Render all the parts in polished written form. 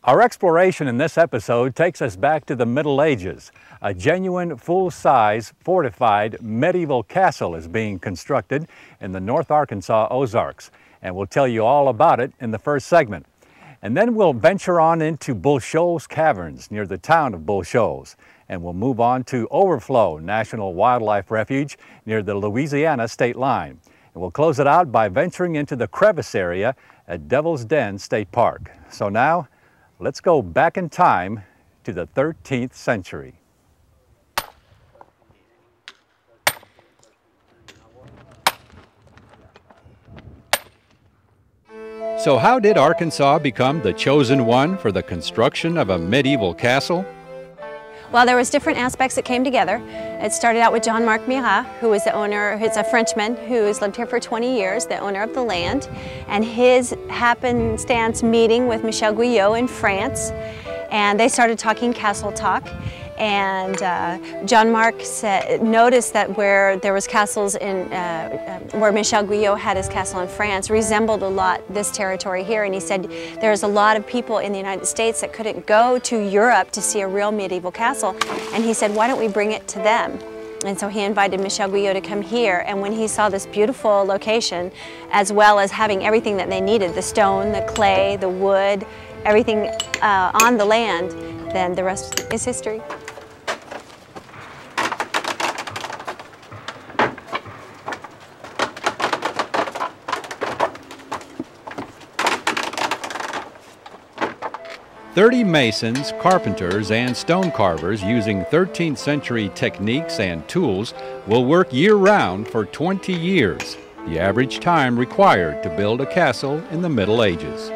Our exploration in this episode takes us back to the Middle Ages. A genuine, full-size, fortified medieval castle is being constructed in the North Arkansas Ozarks, and we'll tell you all about it in the first segment. And then we'll venture on into Bull Shoals Caverns near the town of Bull Shoals, and we'll move on to Overflow National Wildlife Refuge near the Louisiana state line. And we'll close it out by venturing into the crevice area at Devil's Den State Park. So now, let's go back in time to the 13th century. So how did Arkansas become the chosen one for the construction of a medieval castle? Well, there was different aspects that came together. It started out with John Marc Mirat, who was the owner, he's a Frenchman who's lived here for 20 years, the owner of the land, and his happenstance meeting with Michel Guyot in France, and they started talking castle talk. And John Marc noticed that where there was castles in, where Michel Guyot had his castle in France resembled a lot this territory here, and he said there's a lot of people in the United States that couldn't go to Europe to see a real medieval castle, and he said, why don't we bring it to them? And so he invited Michel Guyot to come here, and when he saw this beautiful location, as well as having everything that they needed, the stone, the clay, the wood, everything on the land, then the rest is history. "30 masons, carpenters, and stone carvers using 13th century techniques and tools will work year-round for 20 years, the average time required to build a castle in the Middle Ages."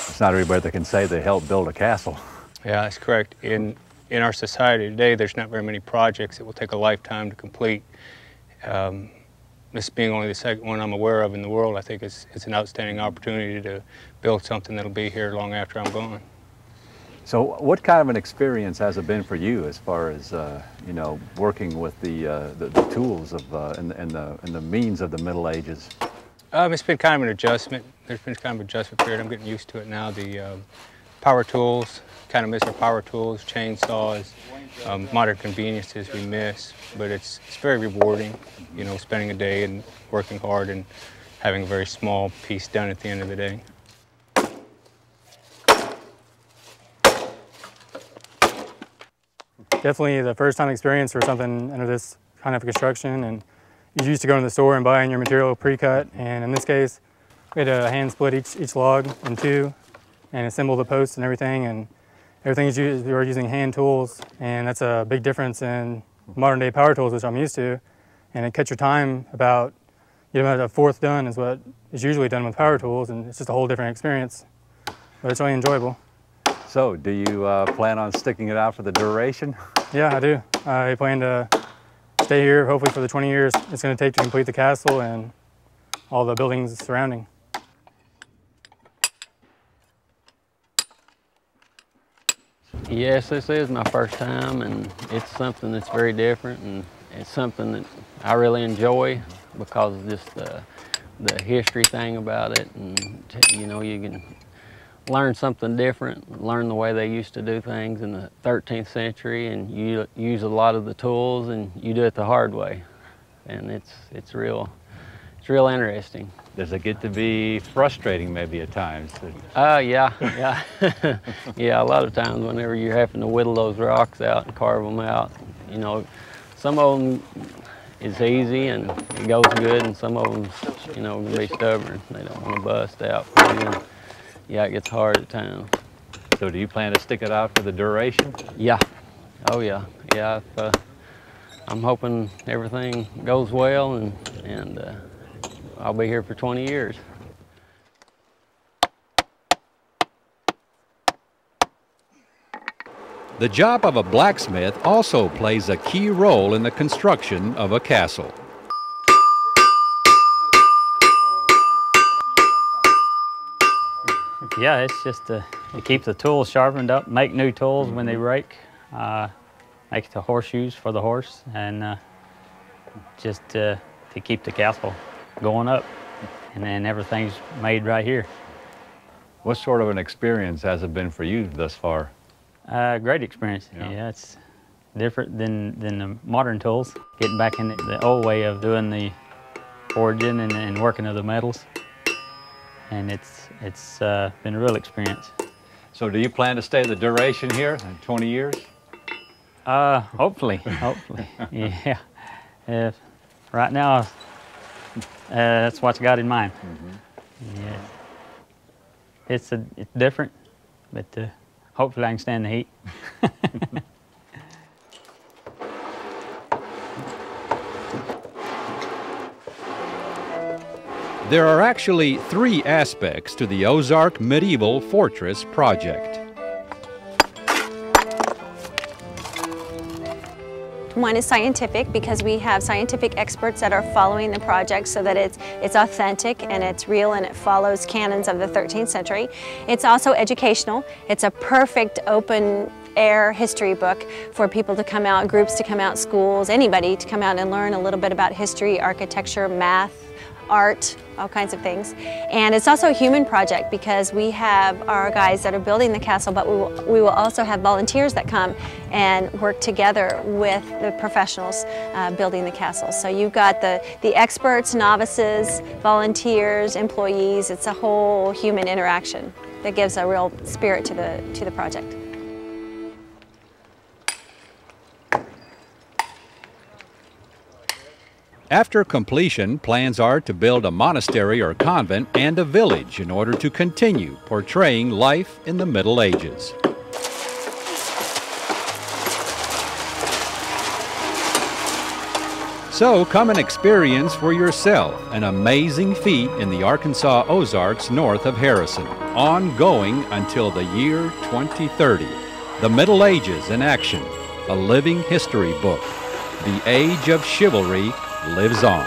It's not everybody that can say they helped build a castle. Yeah, that's correct. In our society today, there's not very many projects that will take a lifetime to complete. This being only the second one I'm aware of in the world, I think it's an outstanding opportunity to build something that'll be here long after I'm gone. So what kind of an experience has it been for you as far as, you know, working with the tools of, and the means of the Middle Ages? It's been kind of an adjustment. There's been kind of an adjustment period. I'm getting used to it now. The power tools, kind of miss our power tools, chainsaws, modern conveniences we miss, but it's very rewarding, you know, spending a day and working hard and having a very small piece done at the end of the day. Definitely the first time experience for something under this kind of construction, and you used to go to the store and buying your material pre-cut, and in this case we had to hand split each log in two and assemble the posts and everything, and everything is used, we were using hand tools, and that's a big difference in modern day power tools, which I'm used to, and it cuts your time about, you know, about a fourth done is what is usually done with power tools, and it's just a whole different experience, but it's really enjoyable. So do you plan on sticking it out for the duration? Yeah, I do. I plan to stay here hopefully for the 20 years it's going to take to complete the castle and all the buildings surrounding. Yes, this is my first time, and it's something that's very different, and it's something that I really enjoy because of just the history thing about it, and you know, you can learn something different, learn the way they used to do things in the 13th century, and you use a lot of the tools, and you do it the hard way, and it's real interesting. Does it get to be frustrating maybe at times? Yeah. Yeah, a lot of times whenever you're having to whittle those rocks out and carve them out, you know, some of them is easy and it goes good, and some of them, you know, can be stubborn. They don't want to bust out. And, yeah, it gets hard at times. So do you plan to stick it out for the duration? Yeah. Oh, yeah. Yeah. I'm hoping everything goes well, and I'll be here for 20 years. The job of a blacksmith also plays a key role in the construction of a castle. Yeah, it's just to keep the tools sharpened up, make new tools when they break, make the horseshoes for the horse, and just to keep the castle going up. And then everything's made right here. What sort of an experience has it been for you thus far? Great experience. Yeah, it's different than the modern tools. Getting back in the old way of doing the forging and working of the metals. And it's been a real experience. So do you plan to stay the duration here, 20 years? Hopefully, yeah. Right now, that's what I got in mind. Yeah. It's different, but hopefully I can stand the heat. There are actually 3 aspects to the Ozark Medieval Fortress project. One is scientific, because we have scientific experts that are following the project so that it's authentic and it's real and it follows canons of the 13th century. It's also educational. It's a perfect open air history book for people to come out, groups to come out, schools, anybody to come out and learn a little bit about history, architecture, math, art, all kinds of things. And it's also a human project because we have our guys that are building the castle, but we will also have volunteers that come and work together with the professionals building the castle. So you've got the experts, novices, volunteers, employees. It's a whole human interaction that gives a real spirit to the project. After completion, plans are to build a monastery or convent and a village in order to continue portraying life in the Middle Ages. So come and experience for yourself an amazing feat in the Arkansas Ozarks north of Harrison, ongoing until the year 2030. The Middle Ages in action, a living history book. The age of chivalry lives on.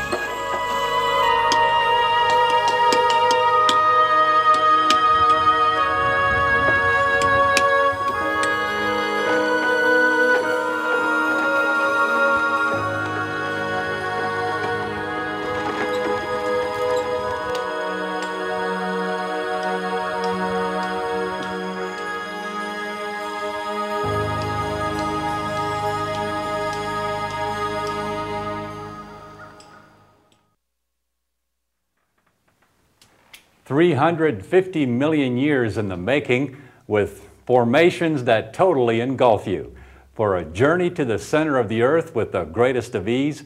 $350 million years in the making, with formations that totally engulf you. For a journey to the center of the earth with the greatest of ease,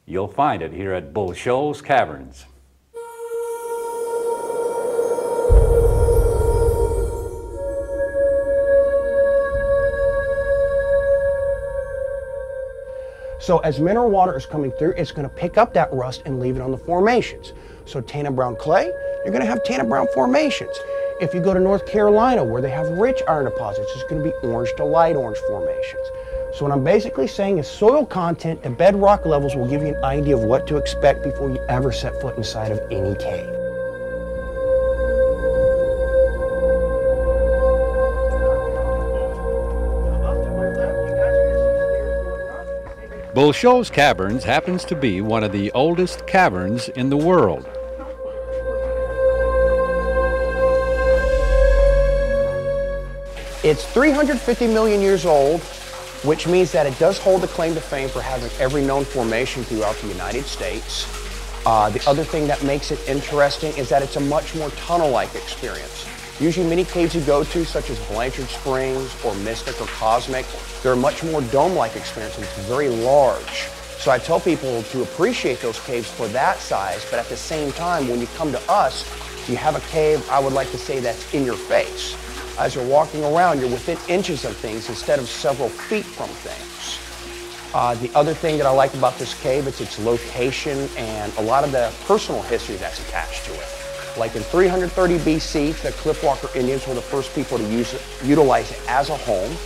you'll find it here at Bull Shoals Caverns. So as mineral water is coming through, it's going to pick up that rust and leave it on the formations. So tannin brown clay, you're going to have tannin brown formations. If you go to North Carolina where they have rich iron deposits, it's going to be orange to light orange formations. So what I'm basically saying is soil content and bedrock levels will give you an idea of what to expect before you ever set foot inside of any cave. Bull Shoals Caverns happens to be one of the oldest caverns in the world. It's 350 million years old, which means that it does hold the claim to fame for having every known formation throughout the United States. The other thing that makes it interesting is that it's a much more tunnel-like experience. Usually many caves you go to, such as Blanchard Springs or Mystic or Cosmic, they're a much more dome-like experience and it's very large. So I tell people to appreciate those caves for that size, but at the same time, when you come to us, you have a cave, I would like to say, that's in your face. As you're walking around, you're within inches of things instead of several feet from things. The other thing that I like about this cave is its location and a lot of the personal history that's attached to it. Like in 330 BC, the Cliffwalker Indians were the first people to utilize it as a home.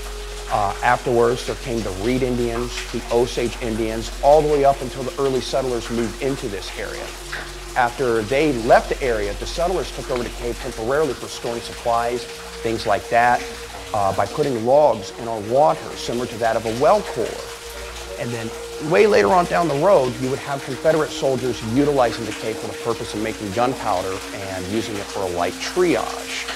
Afterwards, there came the Reed Indians, the Osage Indians, all the way up until the early settlers moved into this area. After they left the area, the settlers took over the cave temporarily for storing supplies, things like that, by putting logs in our water, similar to that of a well core. And then way later on down the road, you would have Confederate soldiers utilizing the cave for the purpose of making gunpowder and using it for a light triage.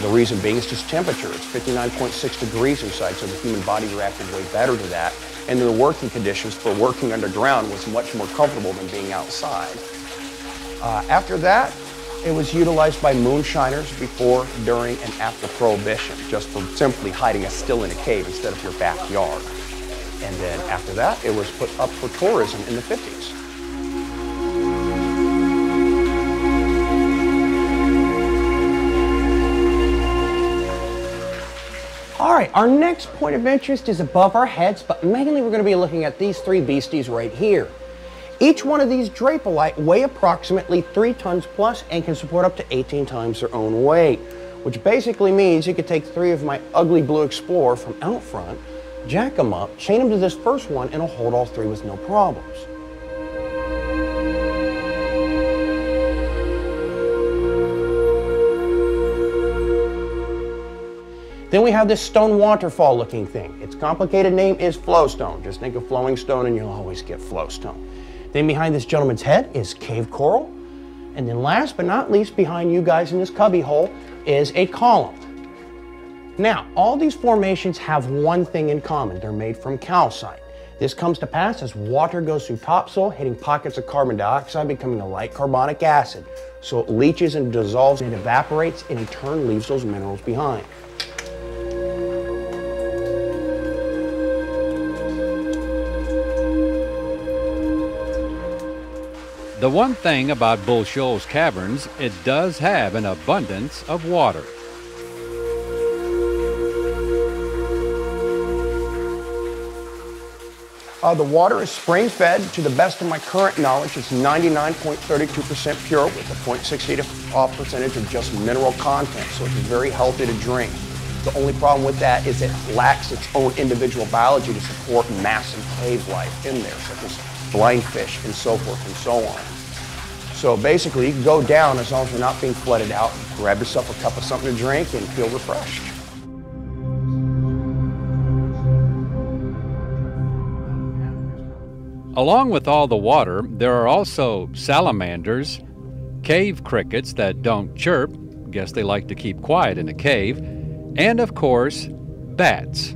The reason being is just temperature. It's 59.6 degrees inside, so the human body reacted way better to that. And the working conditions for working underground was much more comfortable than being outside. After that, it was utilized by moonshiners before, during, and after Prohibition, just for simply hiding a still in a cave instead of your backyard. And then after that, it was put up for tourism in the 50s. All right, our next point of interest is above our heads, but mainly we're going to be looking at these three beasties right here. Each one of these Drapolite weigh approximately 3 tons plus and can support up to 18 times their own weight, which basically means you could take 3 of my ugly blue Explorer from out front, jack them up, chain them to this first one, and it'll hold all 3 with no problems. Then we have this stone waterfall looking thing. Its complicated name is flowstone. Just think of flowing stone and you'll always get flowstone. Then behind this gentleman's head is cave coral. And then last but not least, behind you guys in this cubby hole is a column. Now, all these formations have one thing in common. They're made from calcite. This comes to pass as water goes through topsoil, hitting pockets of carbon dioxide, becoming a light carbonic acid. So it leaches and dissolves and evaporates and in turn leaves those minerals behind. The one thing about Bull Shoals Caverns, it does have an abundance of water. The water is spring-fed. To the best of my current knowledge, it's 99.32% pure with a 0.68 percentage of just mineral content, so it's very healthy to drink. The only problem with that is it lacks its own individual biology to support massive cave life in there, such as blind fish and so forth and so on. So basically, you can go down as long as you're not being flooded out, grab yourself a cup of something to drink and feel refreshed. Along with all the water, there are also salamanders, cave crickets that don't chirp, guess they like to keep quiet in a cave, and of course, bats.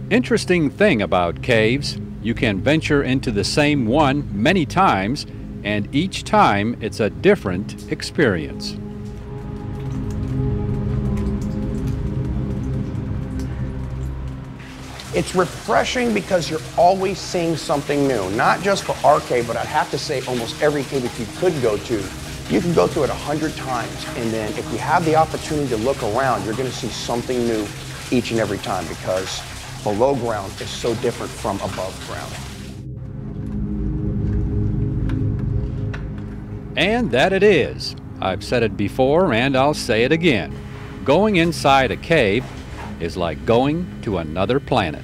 Interesting thing about caves, you can venture into the same one many times, and each time it's a different experience. It's refreshing because you're always seeing something new, not just for our cave, but I'd have to say almost every cave that you could go to. You can go through it 100 times, and then if you have the opportunity to look around, you're going to see something new each and every time because below ground is so different from above ground. And that it is. I've said it before and I'll say it again. Going inside a cave is like going to another planet.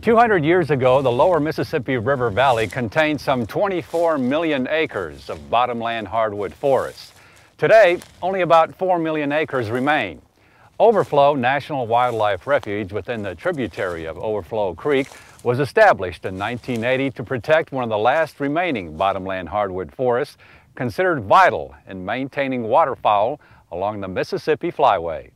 "200 years ago, the lower Mississippi River Valley contained some 24 million acres of bottomland hardwood forests. Today, only about 4 million acres remain. Overflow National Wildlife Refuge within the tributary of Overflow Creek was established in 1980 to protect one of the last remaining bottomland hardwood forests considered vital in maintaining waterfowl along the Mississippi Flyway.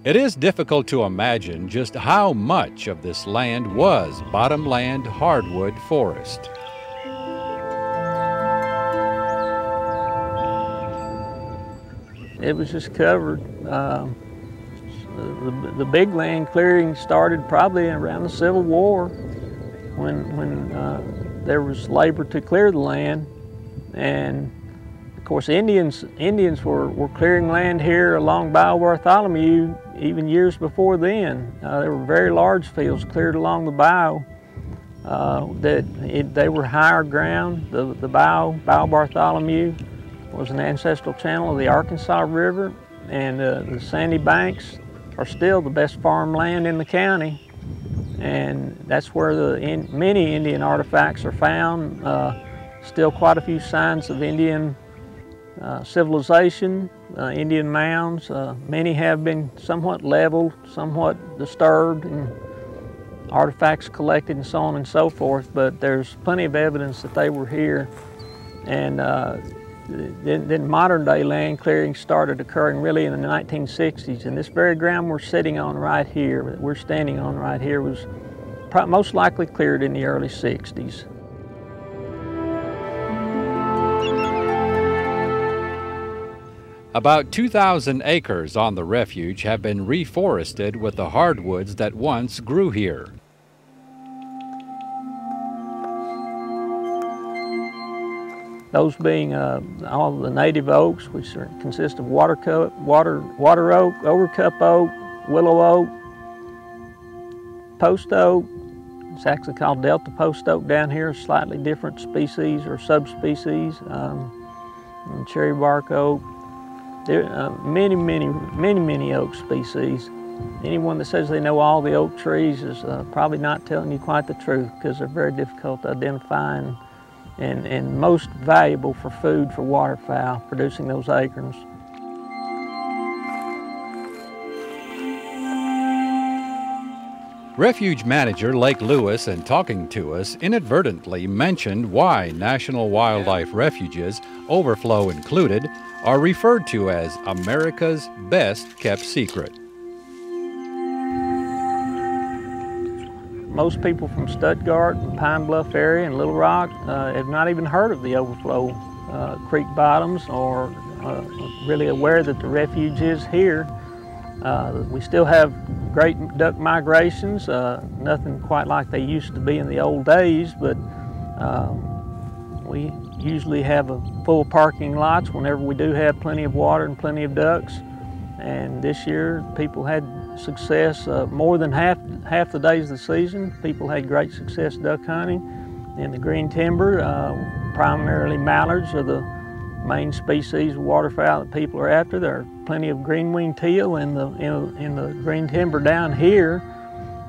It is difficult to imagine just how much of this land was bottomland hardwood forest. it was just covered. The big land clearing started probably around the Civil War when there was labor to clear the land. And of course Indians were clearing land here along Bayou Bartholomew even years before then. There were very large fields cleared along the bayou. They were higher ground. The Bayou Bartholomew was an ancestral channel of the Arkansas River, and the sandy banks are still the best farmland in the county, and that's where many Indian artifacts are found. Still quite a few signs of Indian civilization, Indian mounds. Many have been somewhat leveled, somewhat disturbed, and artifacts collected and so on and so forth, but there's plenty of evidence that they were here. And then modern day land clearing started occurring really in the 1960s, and this very ground we're sitting on right here, that we're standing on right here, was most likely cleared in the early 60s. About 2,000 acres on the refuge have been reforested with the hardwoods that once grew here. Those being all the native oaks, which consist of water oak, overcup oak, willow oak, post oak. It's actually called Delta post oak down here, slightly different species or subspecies. And cherry bark oak. There are many oak species. Anyone that says they know all the oak trees is probably not telling you quite the truth, because they're very difficult to identify and most valuable for food for waterfowl, producing those acorns. Refuge manager Lake Lewis, in talking to us, inadvertently mentioned why National Wildlife Refuges, Overflow included, are referred to as America's best kept secret. Most people from Stuttgart and Pine Bluff area and Little Rock have not even heard of the Overflow Creek bottoms, or really aware that the refuge is here. We still have great duck migrations, nothing quite like they used to be in the old days, but we usually have full parking lots whenever we do have plenty of water and plenty of ducks. And this year people had success more than half the days of the season. People had great success duck hunting. In the green timber, primarily mallards are the main species of waterfowl that people are after. There are plenty of green-winged teal in the green timber down here,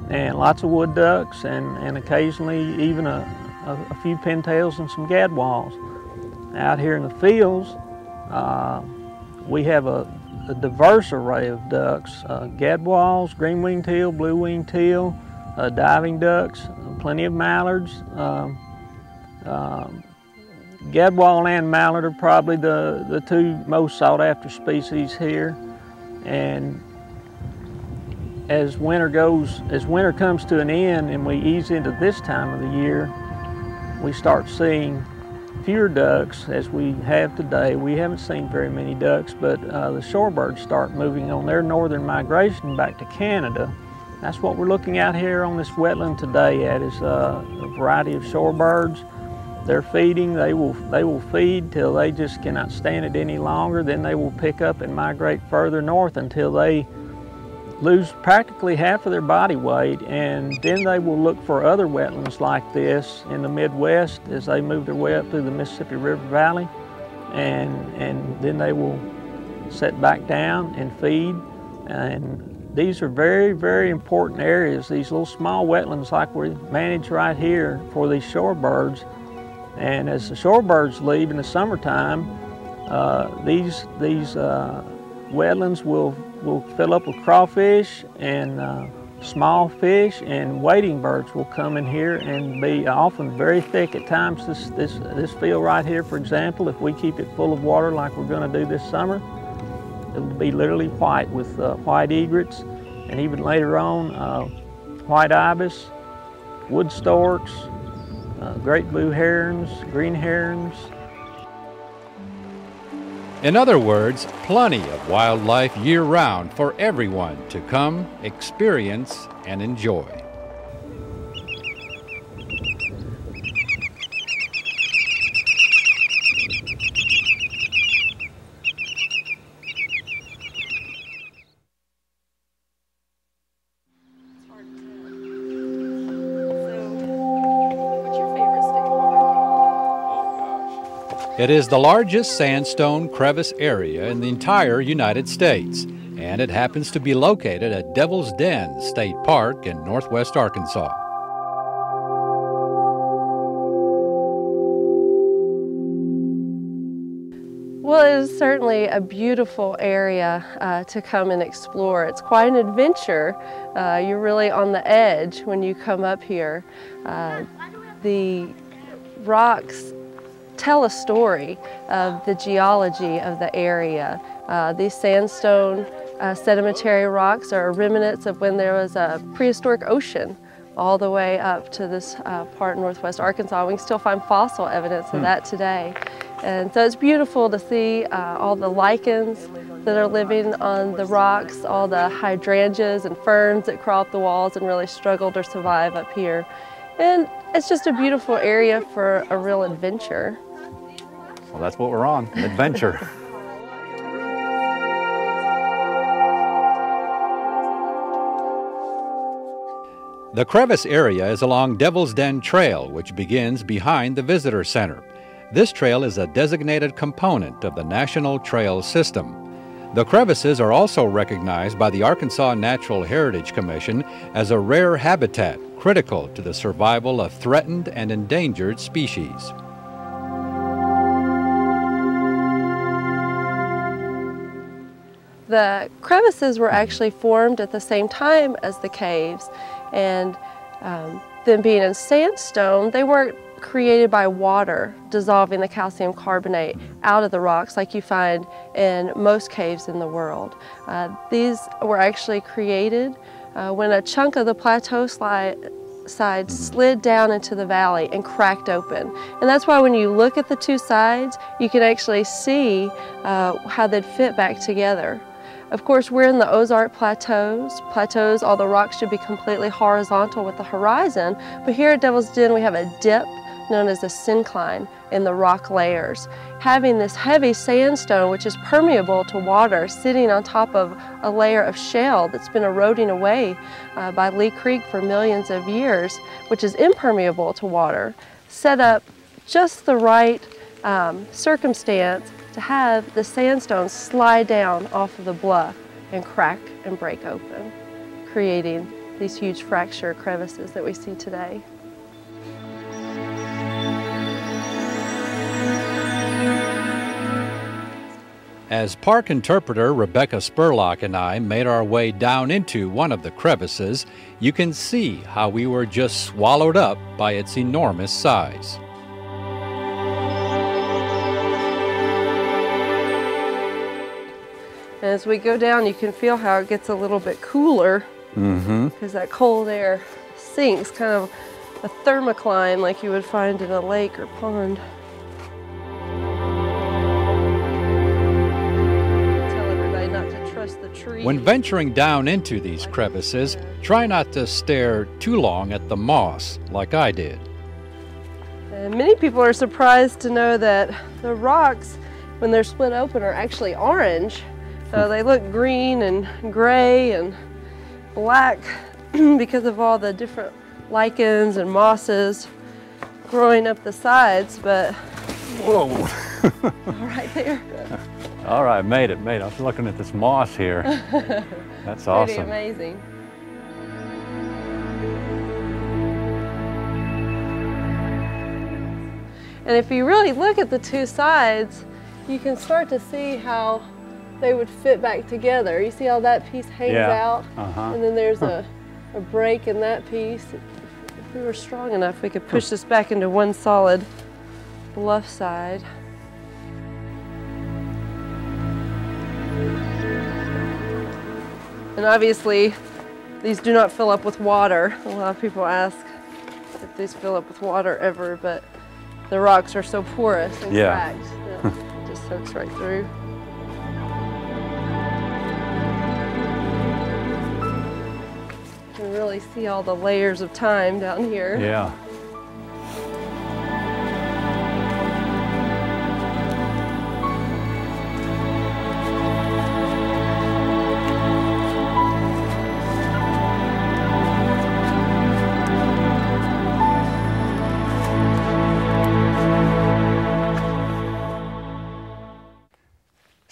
and lots of wood ducks, and occasionally even a few pintails and some gadwalls. Out here in the fields, we have a diverse array of ducks, gadwalls, green-winged teal, blue-winged teal, diving ducks, plenty of mallards. Gadwall and mallard are probably the two most sought-after species here. And as winter comes to an end and we ease into this time of the year, we start seeing fewer ducks as we have today. We haven't seen very many ducks, but the shorebirds start moving on their northern migration back to Canada. That's what we're looking at here on this wetland today is a variety of shorebirds. They're feeding. They will feed till they just cannot stand it any longer. Then they will pick up and migrate further north until they lose practically half of their body weight, and then they will look for other wetlands like this in the Midwest as they move their way up through the Mississippi River Valley, and then they will set back down and feed. And these are very, very important areas, these little small wetlands like we manage right here for these shorebirds. And as the shorebirds leave in the summertime, these wetlands will fill up with crawfish and small fish, and wading birds will come in here and be often very thick at times. This field right here, for example, if we keep it full of water like we're going to do this summer, it'll be literally white with white egrets, and even later on white ibis, wood storks, great blue herons, green herons. In other words, plenty of wildlife year-round for everyone to come, experience, and enjoy. It is the largest sandstone crevice area in the entire United States, and it happens to be located at Devil's Den State Park in northwest Arkansas. Well, it is certainly a beautiful area to come and explore. It's quite an adventure. You're really on the edge when you come up here. The rocks tell a story of the geology of the area. These sandstone sedimentary rocks are remnants of when there was a prehistoric ocean all the way up to this part in northwest Arkansas. We can still find fossil evidence of that today. And so it's beautiful to see all the lichens that are living on the rocks, all the hydrangeas and ferns that crawl up the walls and really struggle to survive up here. And it's just a beautiful area for a real adventure. Well, that's what we're on, adventure. The crevice area is along Devil's Den Trail, which begins behind the Visitor Center. This trail is a designated component of the National Trail System. The crevices are also recognized by the Arkansas Natural Heritage Commission as a rare habitat critical to the survival of threatened and endangered species. The crevices were actually formed at the same time as the caves, and them being in sandstone, they weren't created by water dissolving the calcium carbonate out of the rocks like you find in most caves in the world. These were actually created when a chunk of the plateau side slid down into the valley and cracked open. And that's why when you look at the two sides, you can actually see how they'd fit back together. Of course, we're in the Ozark plateaus. Plateaus, all the rocks should be completely horizontal with the horizon, but here at Devil's Den we have a dip known as a syncline in the rock layers. Having this heavy sandstone, which is permeable to water, sitting on top of a layer of shale that's been eroding away by Lee Creek for millions of years, which is impermeable to water, set up just the right circumstance to have the sandstone slide down off of the bluff and crack and break open, creating these huge fracture crevices that we see today. As park interpreter Rebecca Spurlock and I made our way down into one of the crevices, you can see how we were just swallowed up by its enormous size. As we go down, you can feel how it gets a little bit cooler because that cold air sinks, kind of a thermocline like you would find in a lake or pond. Tell everybody not to trust the trees. When venturing down into these crevices, try not to stare too long at the moss like I did. And many people are surprised to know that the rocks, when they're split open, are actually orange. They look green and gray and black because of all the different lichens and mosses growing up the sides, but... Whoa! Right there. All right, made it. I was looking at this moss here. That's awesome. Pretty amazing. And if you really look at the two sides, you can start to see how they would fit back together. You see how that piece hangs out? And then there's a break in that piece. If we were strong enough, we could push this back into one solid bluff side. And obviously, these do not fill up with water. A lot of people ask if these fill up with water ever, but the rocks are so porous and cracked that it just soaks right through. can really see all the layers of time down here. Yeah.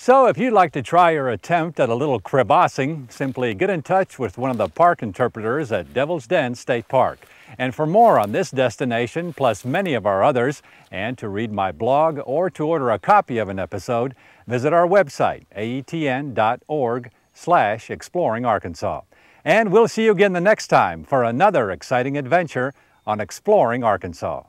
So if you'd like to try your attempt at a little crevassing, simply get in touch with one of the park interpreters at Devil's Den State Park. And for more on this destination, plus many of our others, and to read my blog or to order a copy of an episode, visit our website, aetn.org/exploring-Arkansas. And we'll see you again the next time for another exciting adventure on Exploring Arkansas.